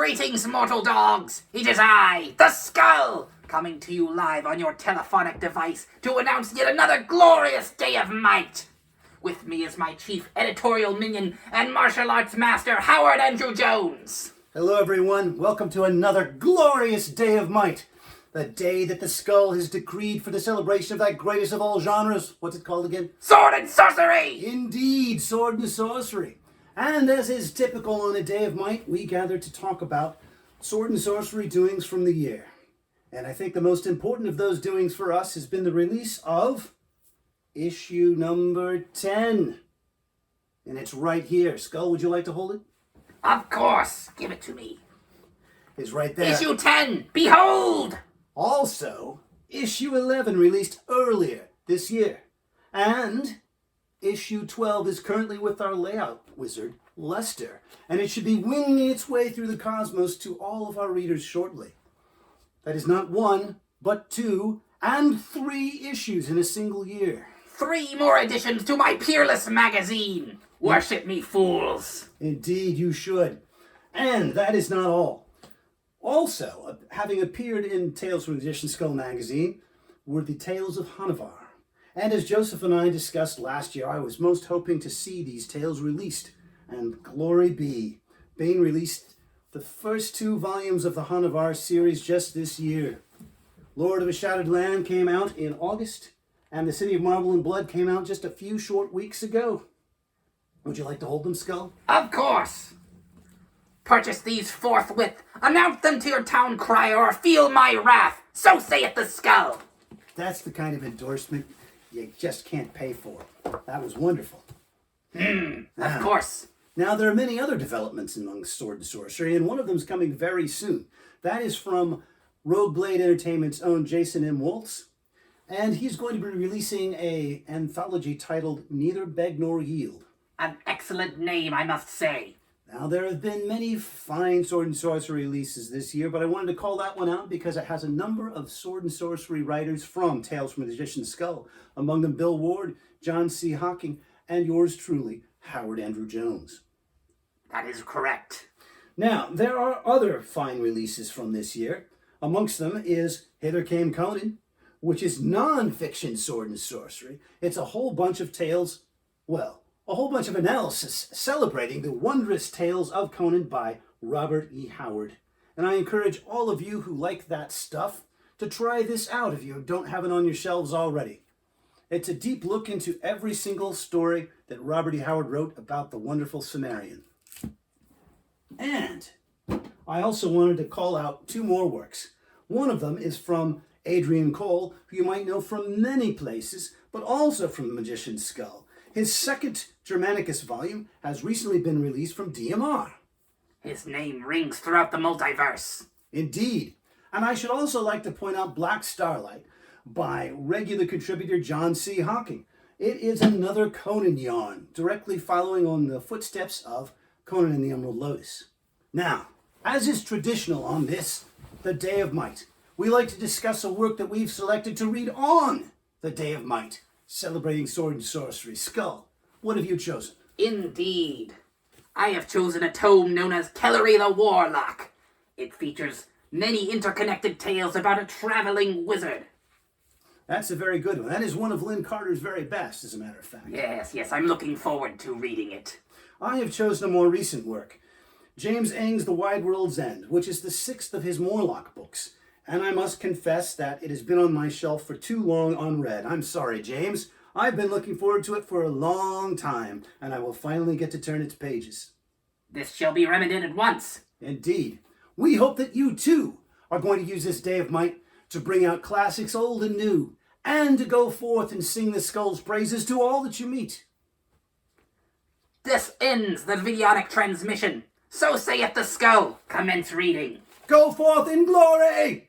Greetings, mortal dogs! It is I, the Skull, coming to you live on your telephonic device to announce yet another glorious day of might. With me is my chief editorial minion and martial arts master, Howard Andrew Jones. Hello, everyone. Welcome to another glorious day of might. The day that the Skull has decreed for the celebration of that greatest of all genres. What's it called again? Sword and sorcery! Indeed, sword and sorcery. And as is typical on a day of might, we gather to talk about sword and sorcery doings from the year. And I think the most important of those doings for us has been the release of issue number 10. And it's right here. Skull, would you like to hold it? Of course, give it to me. It's right there. Issue 10, behold! Also, issue 11 released earlier this year. And issue 12 is currently with our layout wizard, Lester. And it should be winging its way through the cosmos to all of our readers shortly. That is not one, but 2 and 3 issues in a single year. 3 more additions to my peerless magazine. Worship me, fools. Indeed, you should. And that is not all. Also, having appeared in Tales from the Magician's Skull magazine were the Tales of Hanavar. And as Joseph and I discussed last year, I was most hoping to see these tales released. And glory be, Bane released the first 2 volumes of the Hanavar series just this year. Lord of a Shattered Land came out in August, and The City of Marble and Blood came out just a few short weeks ago. Would you like to hold them, Skull? Of course. Purchase these forthwith. Announce them to your town crier or feel my wrath. So saith the Skull. That's the kind of endorsement you just can't pay for. That was wonderful. Of course. Now, there are many other developments among sword and sorcery, and one of them is coming very soon. That is from Rogue Blade Entertainment's own Jason M. Waltz, and he's going to be releasing an anthology titled Neither Beg Nor Yield. An excellent name, I must say. Now, there have been many fine sword and sorcery releases this year, but I wanted to call that one out because it has a number of sword and sorcery writers from Tales from the Magician's Skull. Among them, Bill Ward, John C. Hocking, and yours truly, Howard Andrew Jones. That is correct. Now, there are other fine releases from this year. Amongst them is Hither Came Conan, which is non-fiction sword and sorcery. It's a whole bunch of tales, well, a whole bunch of analysis celebrating the wondrous tales of Conan by Robert E. Howard. And I encourage all of you who like that stuff to try this out if you don't have it on your shelves already. It's a deep look into every single story that Robert E. Howard wrote about the wonderful Cimmerian. And I also wanted to call out 2 more works. One of them is from Adrian Cole, who you might know from many places, but also from The Magician's Skull. His second Germanicus volume has recently been released from DMR. His name rings throughout the multiverse. Indeed. And I should also like to point out Black Starlight by regular contributor John C. Hocking. It is another Conan yarn, directly following on the footsteps of Conan and the Emerald Lotus. Now, as is traditional on this, the Day of Might, we like to discuss a work that we've selected to read on the Day of Might, celebrating sword and sorcery. Skull, what have you chosen? Indeed. I have chosen a tome known as Kellery the Warlock. It features many interconnected tales about a traveling wizard. That's a very good one. That is one of Lynn Carter's very best, as a matter of fact. Yes, I'm looking forward to reading it. I have chosen a more recent work, James Eng's The Wide World's End, which is the 6th of his Morlock books. And I must confess that it has been on my shelf for too long unread. I'm sorry, James. I've been looking forward to it for a long time, and I will finally get to turn its pages. This shall be remedied at once. Indeed. We hope that you, too, are going to use this Day of Might to bring out classics old and new, and to go forth and sing the Skull's praises to all that you meet. This ends the Vionic transmission. So saith the Skull. Commence reading. Go forth in glory!